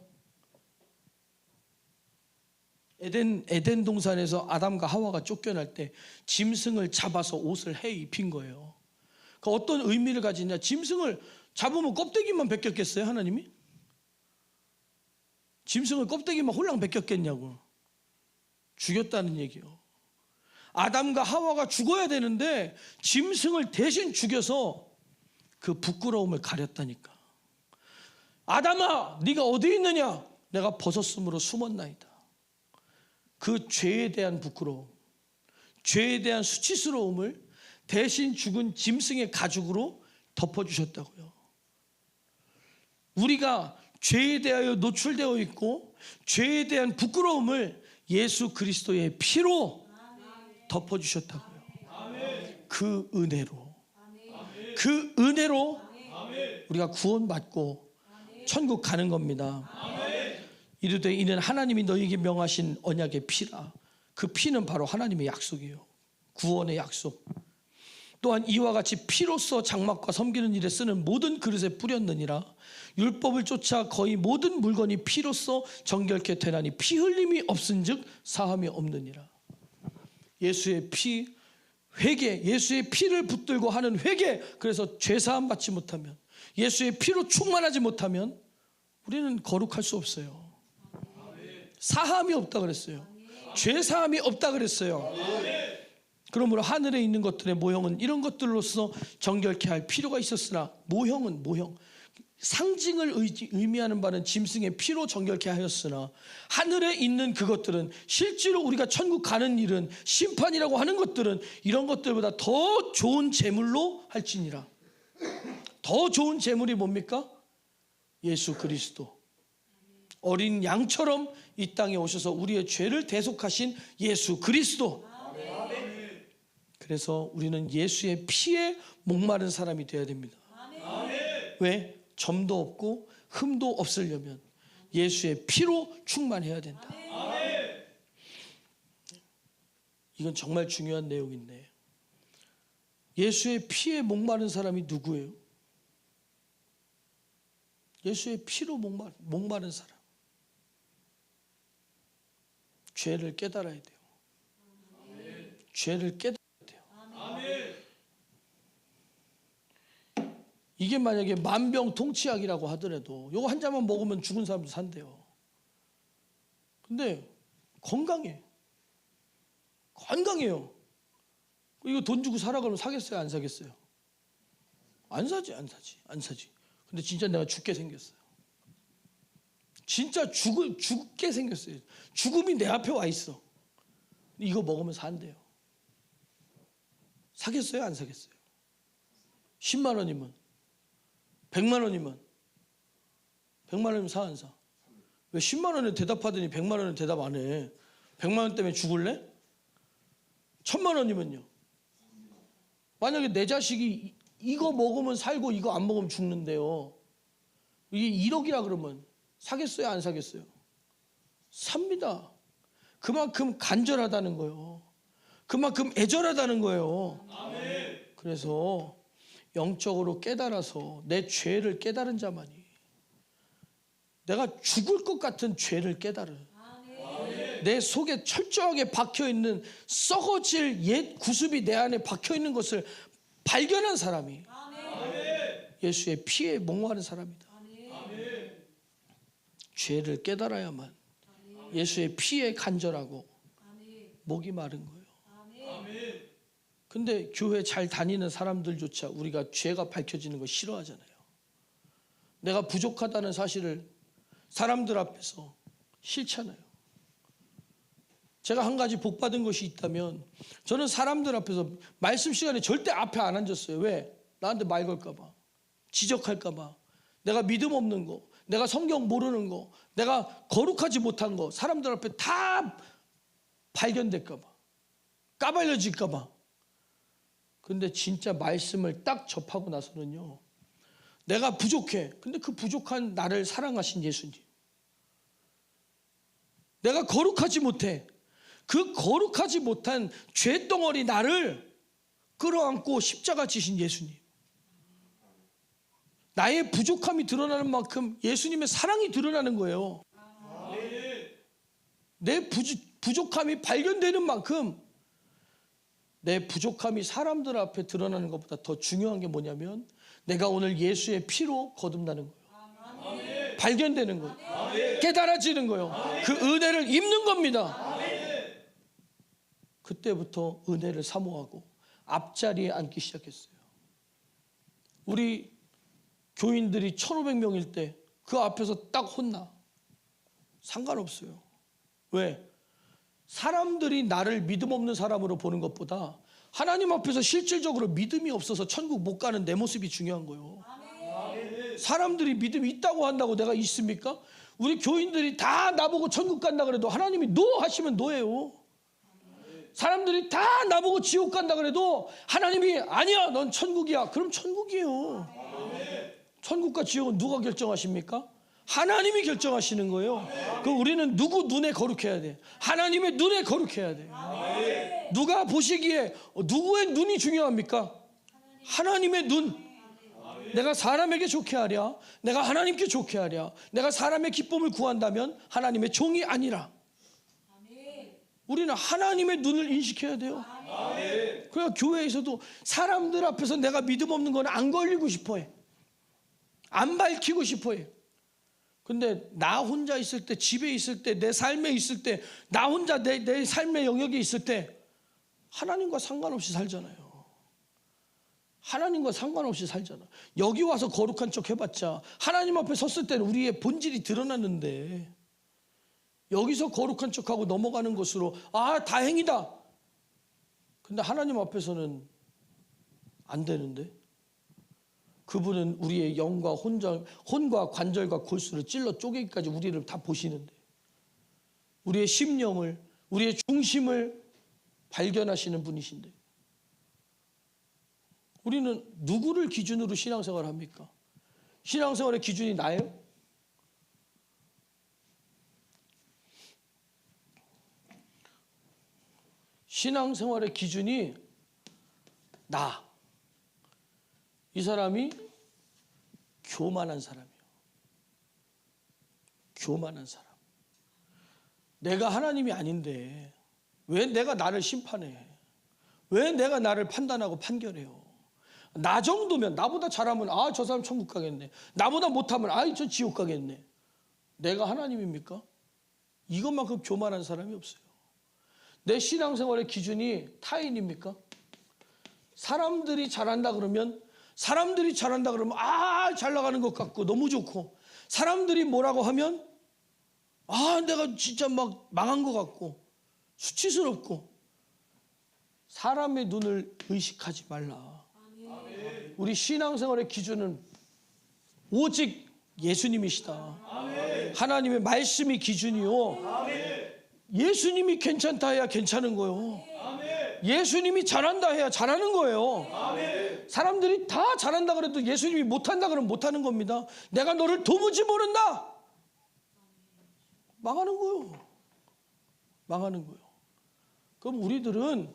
에덴 동산에서 아담과 하와가 쫓겨날 때 짐승을 잡아서 옷을 해 입힌 거예요. 그 어떤 의미를 가지냐? 짐승을 잡으면 껍데기만 벗겼겠어요, 하나님이? 짐승을 껍데기만 홀랑 벗겼겠냐고. 죽였다는 얘기요. 아담과 하와가 죽어야 되는데 짐승을 대신 죽여서 그 부끄러움을 가렸다니까. 아담아, 네가 어디 있느냐? 내가 벗었으므로 숨었나이다. 그 죄에 대한 부끄러움, 죄에 대한 수치스러움을 대신 죽은 짐승의 가죽으로 덮어주셨다고요. 우리가 죄에 대하여 노출되어 있고 죄에 대한 부끄러움을 예수 그리스도의 피로 덮어주셨다고요. 그 은혜로 우리가 구원받고 천국 가는 겁니다. 이르되 이는 하나님이 너희에게 명하신 언약의 피라. 그 피는 바로 하나님의 약속이에요. 구원의 약속. 또한 이와 같이 피로써 장막과 섬기는 일에 쓰는 모든 그릇에 뿌렸느니라. 율법을 쫓아 거의 모든 물건이 피로써 정결케 되나니 피 흘림이 없은즉 사함이 없느니라. 예수의 피, 회개, 예수의 피를 붙들고 하는 회개. 그래서 죄사함 받지 못하면, 예수의 피로 충만하지 못하면 우리는 거룩할 수 없어요. 사함이 없다 그랬어요. 죄사함이 없다 그랬어요. 그러므로 하늘에 있는 것들의 모형은 이런 것들로서 정결케 할 필요가 있었으나, 모형은 모형, 상징을 의미하는 바는 짐승의 피로 정결케 하였으나, 하늘에 있는 그것들은 실제로 우리가 천국 가는 일은, 심판이라고 하는 것들은 이런 것들보다 더 좋은 제물로 할지니라. 더 좋은 제물이 뭡니까? 예수 그리스도. 어린 양처럼 이 땅에 오셔서 우리의 죄를 대속하신 예수 그리스도. 그래서 우리는 예수의 피에 목마른 사람이 되어야 됩니다. 왜? 점도 없고 흠도 없으려면 예수의 피로 충만해야 된다. 이건 정말 중요한 내용인데, 예수의 피에 목마른 사람이 누구예요? 예수의 피로 목마른 사람. 죄를 깨달아야 돼요. 죄를 깨달아야 돼요. 이게 만약에 만병통치약이라고 하더라도 이거 한 잔만 먹으면 죽은 사람도 산대요. 근데 건강해요. 이거 돈 주고 사라 그러면 사겠어요? 안 사겠어요? 안 사지. 근데 진짜 내가 죽게 생겼어요. 진짜 죽게 생겼어요. 죽음이 내 앞에 와 있어. 이거 먹으면 산대요. 사겠어요? 안 사겠어요? 10만 원이면, 100만 원이면, 100만 원이면 사, 안 사? 왜 10만 원에 대답하더니 100만 원에 대답 안 해? 100만 원 때문에 죽을래? 1000만 원이면요. 만약에 내 자식이 이거 먹으면 살고 이거 안 먹으면 죽는데요. 이게 1억이라 그러면 사겠어요? 안 사겠어요? 삽니다. 그만큼 간절하다는 거예요. 그만큼 애절하다는 거예요. 그래서 영적으로 깨달아서 내 죄를 깨달은 자만이, 내가 죽을 것 같은 죄를 깨달은, 내 속에 철저하게 박혀있는 썩어질 옛 구습이 내 안에 박혀있는 것을 발견한 사람이 예수의 피에 목마른 사람이다. 죄를 깨달아야만 예수의 피에 간절하고 목이 마른 거예요. 근데 교회 잘 다니는 사람들조차 우리가 죄가 밝혀지는 거 싫어하잖아요. 내가 부족하다는 사실을 사람들 앞에서 싫잖아요. 제가 한 가지 복 받은 것이 있다면 저는 사람들 앞에서 말씀 시간에 절대 앞에 안 앉았어요. 왜? 나한테 말 걸까 봐, 지적할까 봐, 내가 믿음 없는 거, 내가 성경 모르는 거, 내가 거룩하지 못한 거 사람들 앞에 다 발견될까 봐, 까발려질까 봐. 근데 진짜 말씀을 딱 접하고 나서는요, 내가 부족해. 근데 그 부족한 나를 사랑하신 예수님, 내가 거룩하지 못해. 그 거룩하지 못한 죄덩어리 나를 끌어안고 십자가 지신 예수님, 나의 부족함이 드러나는 만큼 예수님의 사랑이 드러나는 거예요. 내 부족함이 발견되는 만큼 내 부족함이 사람들 앞에 드러나는 것보다 더 중요한 게 뭐냐면 내가 오늘 예수의 피로 거듭나는 거예요. 발견되는 거예요. 깨달아지는 거예요. 그 은혜를 입는 겁니다. 그때부터 은혜를 사모하고 앞자리에 앉기 시작했어요. 우리 교인들이 1500명일 때 그 앞에서 딱 혼나. 상관없어요. 왜? 사람들이 나를 믿음 없는 사람으로 보는 것보다 하나님 앞에서 실질적으로 믿음이 없어서 천국 못 가는 내 모습이 중요한 거예요. 사람들이 믿음이 있다고 한다고 내가 있습니까? 우리 교인들이 다 나보고 천국 간다 그래도 하나님이 노 하시면 노예요. 사람들이 다 나보고 지옥 간다 그래도 하나님이 아니야 넌 천국이야 그럼 천국이에요. 천국과 지옥은 누가 결정하십니까? 하나님이 결정하시는 거예요. 그 우리는 누구 눈에 거룩해야 돼? 하나님의 눈에 거룩해야 돼. 누가 보시기에 누구의 눈이 중요합니까? 하나님의 눈. 내가 사람에게 좋게 하랴, 내가 하나님께 좋게 하랴, 내가 사람의 기쁨을 구한다면 하나님의 종이 아니라. 우리는 하나님의 눈을 인식해야 돼요. 그러니까 교회에서도 사람들 앞에서 내가 믿음 없는 건 안 걸리고 싶어해. 안 밝히고 싶어해. 근데 나 혼자 있을 때, 집에 있을 때, 내 삶에 있을 때, 나 혼자 내 삶의 영역에 있을 때 하나님과 상관없이 살잖아요. 하나님과 상관없이 살잖아. 여기 와서 거룩한 척 해봤자 하나님 앞에 섰을 때는 우리의 본질이 드러났는데 여기서 거룩한 척하고 넘어가는 것으로 아 다행이다. 근데 하나님 앞에서는 안 되는데 그분은 우리의 영과 혼과 관절과 골수를 찔러 쪼개기까지 우리를 다 보시는데 우리의 심령을, 우리의 중심을 발견하시는 분이신데 우리는 누구를 기준으로 신앙생활을 합니까? 신앙생활의 기준이 나예요? 신앙생활의 기준이 이 사람이 교만한 사람이에요. 교만한 사람. 내가 하나님이 아닌데 왜 내가 나를 심판해? 왜 내가 나를 판단하고 판결해요? 나 정도면, 나보다 잘하면 저 사람 천국 가겠네. 나보다 못하면 저 지옥 가겠네. 내가 하나님입니까? 이것만큼 교만한 사람이 없어요. 내 신앙생활의 기준이 타인입니까? 사람들이 잘한다 그러면 잘 나가는 것 같고 너무 좋고, 사람들이 뭐라고 하면 내가 진짜 막 망한 것 같고 수치스럽고. 사람의 눈을 의식하지 말라. 우리 신앙생활의 기준은 오직 예수님이시다. 하나님의 말씀이 기준이요. 예수님이 괜찮다 해야 괜찮은 거예요. 예수님이 잘한다 해야 잘하는 거예요. 사람들이 다 잘한다 그래도 예수님이 못한다 그러면 못하는 겁니다. 내가 너를 도무지 모른다. 망하는 거예요. 망하는 거예요. 그럼 우리들은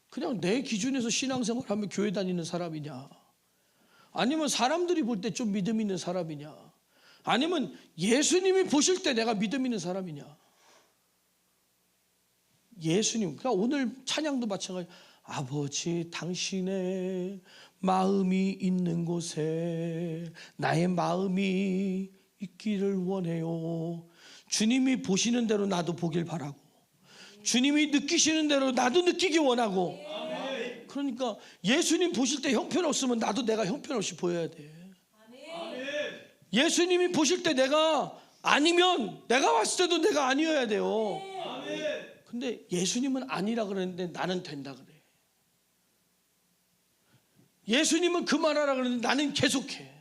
그냥 내 기준에서 신앙생활하면 교회 다니는 사람이냐, 아니면 사람들이 볼 때 좀 믿음 있는 사람이냐, 아니면 예수님이 보실 때 내가 믿음 있는 사람이냐. 예수님, 그러니까 오늘 찬양도 마찬가지. 아버지, 당신의 마음이 있는 곳에 나의 마음이 있기를 원해요. 주님이 보시는 대로 나도 보길 바라고, 주님이 느끼시는 대로 나도 느끼기 원하고. 그러니까 예수님 보실 때 형편없으면 나도 내가 형편없이 보여야 돼. 예수님이 보실 때 내가 아니면 내가 봤을 때도 내가 아니어야 돼요. 근데 예수님은 아니라 그러는데 나는 된다 그래. 예수님은 그만하라 그러는데 나는 계속해.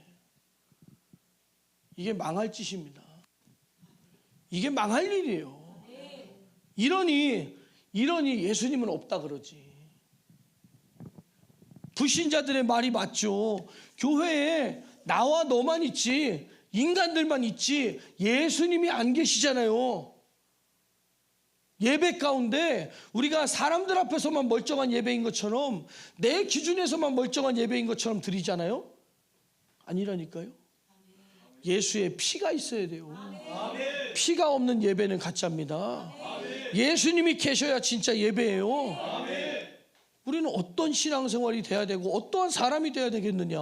이게 망할 짓입니다. 이게 망할 일이에요. 이러니 예수님은 없다 그러지. 불신자들의 말이 맞죠. 교회에 나와 너만 있지, 인간들만 있지, 예수님이 안 계시잖아요. 예배 가운데 우리가 사람들 앞에서만 멀쩡한 예배인 것처럼, 내 기준에서만 멀쩡한 예배인 것처럼 드리잖아요. 아니라니까요. 예수의 피가 있어야 돼요. 피가 없는 예배는 가짜입니다. 예수님이 계셔야 진짜 예배예요. 우리는 어떤 신앙생활이 돼야 되고 어떠한 사람이 돼야 되겠느냐.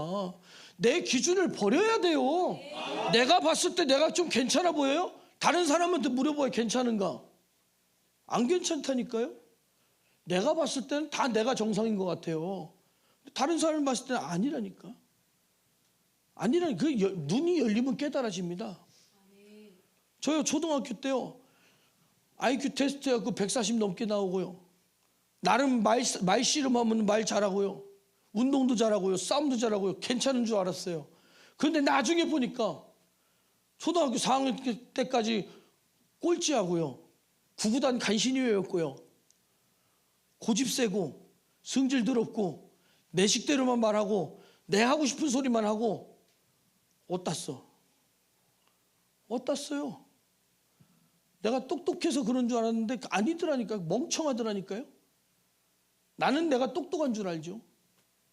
내 기준을 버려야 돼요. 내가 봤을 때 내가 좀 괜찮아 보여요? 다른 사람한테 물어봐야 괜찮은가? 안 괜찮다니까요. 내가 봤을 때는 다 내가 정상인 것 같아요. 다른 사람을 봤을 때는 아니라니까. 그 눈이 열리면 깨달아집니다. 저요 초등학교 때요 IQ 테스트 해갖고 140 넘게 나오고요, 나름 말 씨름하면 말 잘하고요, 운동도 잘하고요, 싸움도 잘하고요, 괜찮은 줄 알았어요. 그런데 나중에 보니까 초등학교 4학년 때까지 꼴찌하고요, 구구단 간신히였고요, 고집 세고 성질 더럽고 내 식대로만 말하고 내 하고 싶은 소리만 하고. 어땠어요? 내가 똑똑해서 그런 줄 알았는데 아니더라니까요. 멍청하더라니까요. 나는 내가 똑똑한 줄 알죠.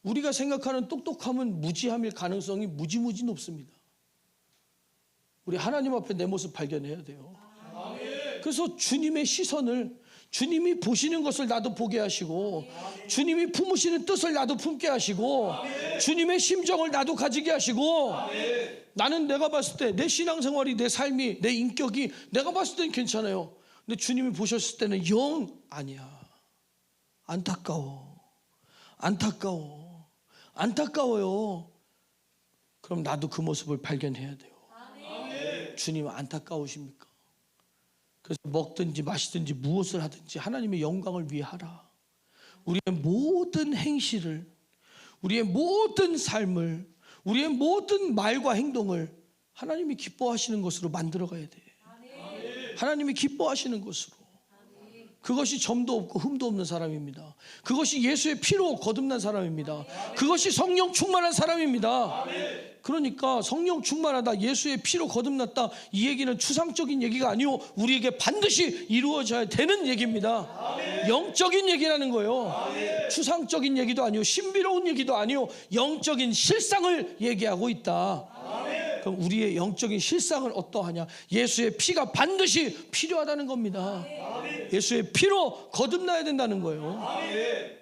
우리가 생각하는 똑똑함은 무지함일 가능성이 무지 높습니다. 우리 하나님 앞에 내 모습 발견해야 돼요. 그래서 주님의 시선을, 주님이 보시는 것을 나도 보게 하시고, 주님이 품으시는 뜻을 나도 품게 하시고, 주님의 심정을 나도 가지게 하시고. 나는 내가 봤을 때 내 신앙생활이, 내 삶이, 내 인격이 내가 봤을 때는 괜찮아요. 근데 주님이 보셨을 때는 영 아니야. 안타까워요. 그럼 나도 그 모습을 발견해야 돼요. 주님 안타까우십니까? 그래서 먹든지 마시든지 무엇을 하든지 하나님의 영광을 위해 하라. 우리의 모든 행실을, 우리의 모든 삶을, 우리의 모든 말과 행동을 하나님이 기뻐하시는 것으로 만들어 가야 돼. 하나님이 기뻐하시는 것으로. 그것이 점도 없고 흠도 없는 사람입니다. 그것이 예수의 피로 거듭난 사람입니다. 그것이 성령 충만한 사람입니다. 그러니까 성령 충만하다, 예수의 피로 거듭났다, 이 얘기는 추상적인 얘기가 아니오 우리에게 반드시 이루어져야 되는 얘기입니다. 영적인 얘기라는 거예요. 추상적인 얘기도 아니오, 신비로운 얘기도 아니오, 영적인 실상을 얘기하고 있다. 그럼 우리의 영적인 실상은 어떠하냐? 예수의 피가 반드시 필요하다는 겁니다. 예수의 피로 거듭나야 된다는 거예요.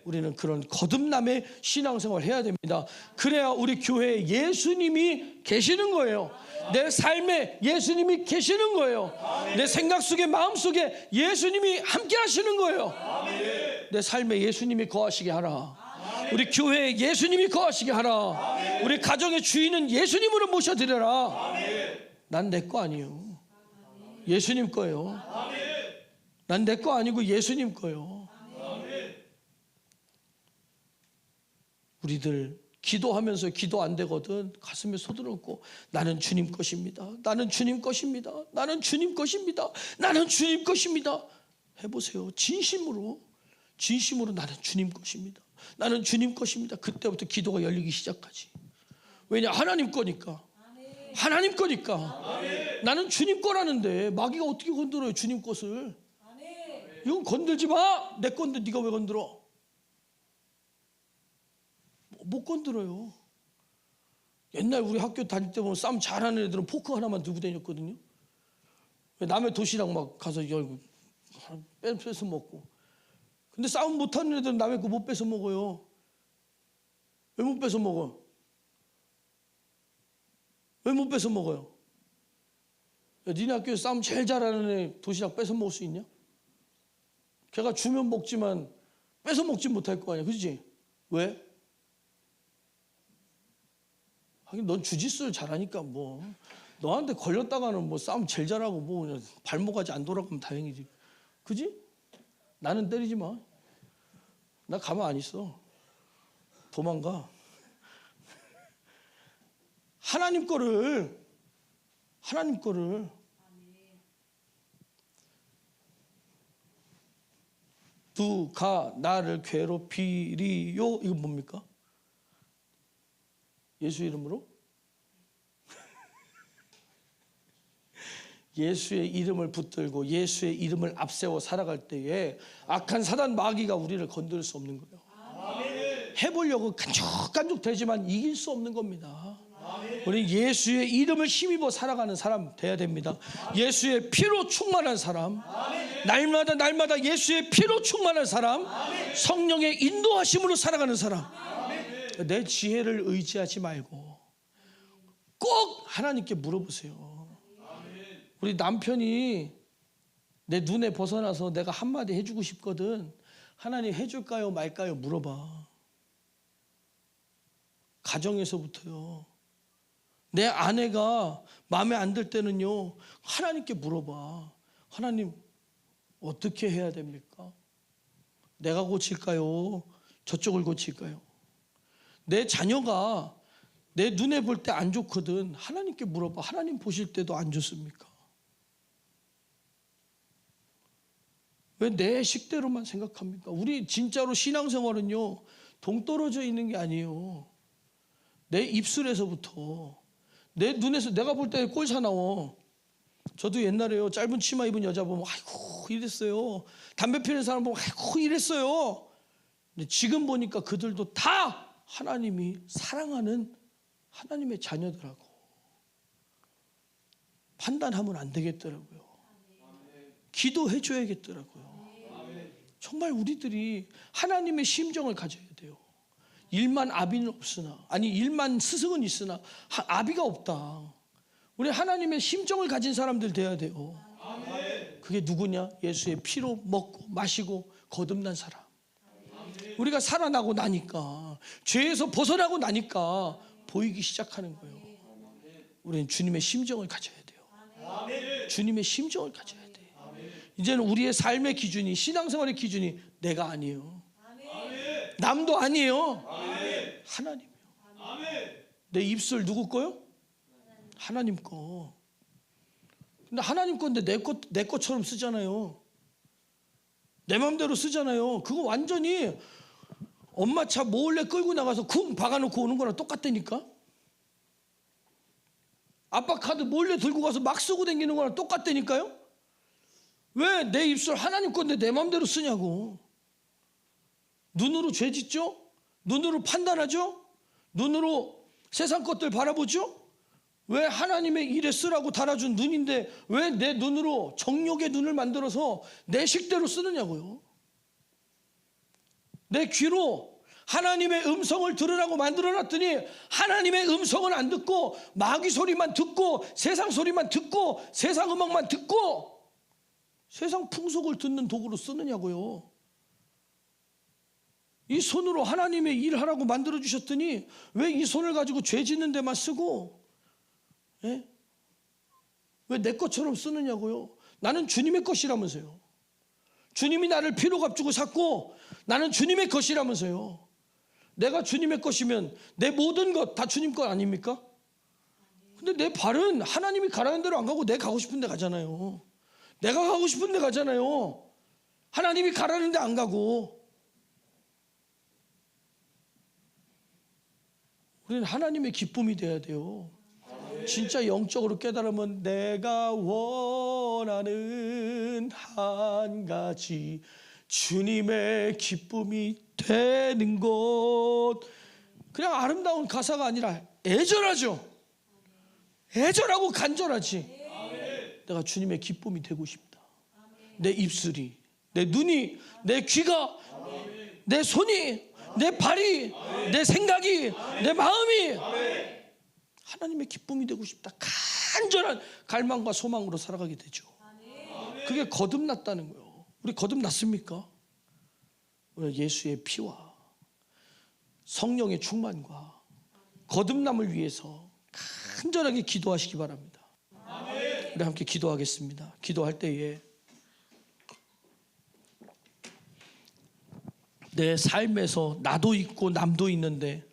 우리는 그런 거듭남의 신앙생활을 해야 됩니다. 그래야 우리 교회에 예수님이 계시는 거예요. 내 삶에 예수님이 계시는 거예요. 내 생각 속에, 마음 속에 예수님이 함께 하시는 거예요. 내 삶에 예수님이 거하시게 하라. 우리 교회에 예수님이 거하시게 하라. 우리 가정의 주인은 예수님으로 모셔드려라. 난 내 거 아니에요. 예수님 거예요. 난 내 거 아니고 예수님 거예요. 우리들 기도하면서 기도 안 되거든 가슴에 손들었고, 나는 주님 것입니다. 나는 주님 것입니다. 나는 주님 것입니다. 나는 주님 것입니다. 해보세요. 진심으로 나는 주님 것입니다. 나는 주님 것입니다. 그때부터 기도가 열리기 시작하지. 왜냐? 하나님 거니까. 하나님 거니까. 나는 주님 거라는데 마귀가 어떻게 건드려요? 주님 것을. 이건 건들지 마. 내 건데 네가 왜 건들어? 못 건드려요. 옛날 우리 학교 다닐 때 보면 싸움 잘하는 애들은 포크 하나만 들고 다녔거든요. 남의 도시락 막 가서 열고 뺏어 먹고. 근데 싸움 못하는 애들은 남의 거 못 뺏어 먹어요. 왜 못 뺏어 먹어? 왜 못 뺏어 먹어요? 야, 니네 학교에 싸움 제일 잘하는 애 도시락 뺏어 먹을 수 있냐? 걔가 주면 먹지만 뺏어 먹지 못할 거 아니야. 그렇지? 왜? 하긴 넌 주짓수를 잘하니까 뭐 너한테 걸렸다가는 뭐 싸움 제일 잘하고 뭐 그냥 발목까지 안 돌아가면 다행이지. 그지? 나는 때리지 마. 나 가만 안 있어. 도망가. 하나님 거를 누가 나를 괴롭히리요? 이건 뭡니까? 예수 이름으로? 예수의 이름을 붙들고 예수의 이름을 앞세워 살아갈 때에 악한 사단 마귀가 우리를 건드릴 수 없는 거예요. 해보려고 깐죽깐죽 되지만 이길 수 없는 겁니다. 우리 예수의 이름을 힘입어 살아가는 사람 돼야 됩니다. 예수의 피로 충만한 사람, 날마다 예수의 피로 충만한 사람, 성령의 인도하심으로 살아가는 사람. 내 지혜를 의지하지 말고 꼭 하나님께 물어보세요. 우리 남편이 내 눈에 벗어나서 내가 한마디 해주고 싶거든. 하나님 해줄까요 말까요 물어봐. 가정에서부터요. 내 아내가 마음에 안 들 때는요, 하나님께 물어봐. 하나님 어떻게 해야 됩니까? 내가 고칠까요? 저쪽을 고칠까요? 내 자녀가 내 눈에 볼 때 안 좋거든. 하나님께 물어봐. 하나님 보실 때도 안 좋습니까? 왜 내 식대로만 생각합니까? 우리 진짜로 신앙생활은요, 동떨어져 있는 게 아니에요. 내 입술에서부터, 내 눈에서, 내가 볼 때 꼴 사나워. 저도 옛날에요, 짧은 치마 입은 여자 보면 아이고 이랬어요. 담배 피우는 사람 보면 아이고 이랬어요. 근데 지금 보니까 그들도 다 하나님이 사랑하는 하나님의 자녀들하고 판단하면 안 되겠더라고요. 기도해 줘야겠더라고요. 정말 우리들이 하나님의 심정을 가져야 돼요. 일만 아비는 없으나, 아니 일만 스승은 있으나 아비가 없다. 우리 하나님의 심정을 가진 사람들 돼야 돼요. 그게 누구냐? 예수의 피로 먹고 마시고 거듭난 사람. 우리가 살아나고 나니까, 죄에서 벗어나고 나니까 보이기 시작하는 거예요. 우리는 주님의 심정을 가져야 돼요. 주님의 심정을 가져야 돼요. 이제는 우리의 삶의 기준이, 신앙생활의 기준이 내가 아니에요. 남도 아니에요. 하나님이요. 내 입술 누구 거요? 하나님 거. 근데 하나님 건데 내 것처럼 쓰잖아요. 내 마음대로 쓰잖아요. 그거 완전히 엄마 차 몰래 끌고 나가서 쿵 박아놓고 오는 거랑 똑같다니까. 아빠 카드 몰래 들고 가서 막 쓰고 다니는 거랑 똑같다니까요. 왜 내 입술 하나님 건데 내 마음대로 쓰냐고. 눈으로 죄 짓죠? 눈으로 판단하죠? 눈으로 세상 것들 바라보죠? 왜 하나님의 일에 쓰라고 달아준 눈인데 왜 내 눈으로 정욕의 눈을 만들어서 내 식대로 쓰느냐고요. 내 귀로 하나님의 음성을 들으라고 만들어놨더니 하나님의 음성은 안 듣고 마귀 소리만 듣고 세상 소리만 듣고 세상 음악만 듣고 세상 풍속을 듣는 도구로 쓰느냐고요. 이 손으로 하나님의 일하라고 만들어주셨더니 왜 이 손을 가지고 죄 짓는 데만 쓰고, 예? 왜 내 것처럼 쓰느냐고요. 나는 주님의 것이라면서요. 주님이 나를 피로 값주고 샀고 나는 주님의 것이라면서요. 내가 주님의 것이면 내 모든 것 다 주님 것 아닙니까? 근데 내 발은 하나님이 가라는 대로 안 가고 내가 가고 싶은 데 가잖아요. 내가 가고 싶은 데 가잖아요. 하나님이 가라는 데 안 가고. 우리는 하나님의 기쁨이 돼야 돼요. 진짜 영적으로 깨달으면 내가 원하는 한 가지 주님의 기쁨이 되는 것. 그냥 아름다운 가사가 아니라 애절하죠. 애절하고 간절하지. 내가 주님의 기쁨이 되고 싶다. 내 입술이, 내 눈이, 내 귀가, 내 손이, 내 발이, 내 생각이, 내 마음이 하나님의 기쁨이 되고 싶다. 간절한 갈망과 소망으로 살아가게 되죠. 그게 거듭났다는 거예요. 우리 거듭났습니까? 우리 예수의 피와 성령의 충만과 거듭남을 위해서 간절하게 기도하시기 바랍니다. 우리 함께 기도하겠습니다. 기도할 때에 내 삶에서 나도 있고 남도 있는데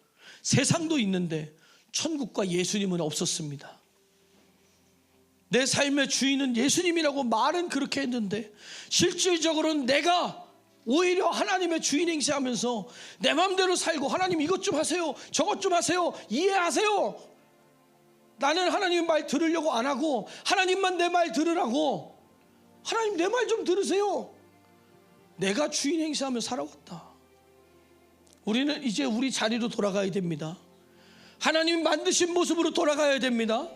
세상도 있는데 천국과 예수님은 없었습니다. 내 삶의 주인은 예수님이라고 말은 그렇게 했는데 실질적으로는 내가 오히려 하나님의 주인 행세하면서 내 마음대로 살고 하나님 이것 좀 하세요, 저것 좀 하세요, 이해하세요. 나는 하나님 말 들으려고 안 하고 하나님만 내 말 들으라고. 하나님 내 말 좀 들으세요. 내가 주인 행세하며 살아왔다. 우리는 이제 우리 자리로 돌아가야 됩니다. 하나님 만드신 모습으로 돌아가야 됩니다.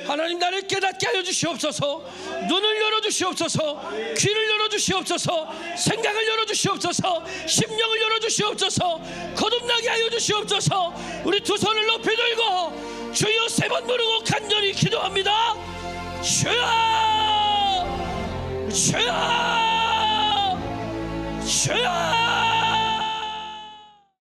하나님 나를 깨닫게 하여 주시옵소서. 눈을 열어주시옵소서. 귀를 열어주시옵소서. 생각을 열어주시옵소서. 심령을 열어주시옵소서. 거듭나게 하여 주시옵소서. 우리 두 손을 높이 들고 주여 세 번 부르고 간절히 기도합니다. 주여, 주여, 주여.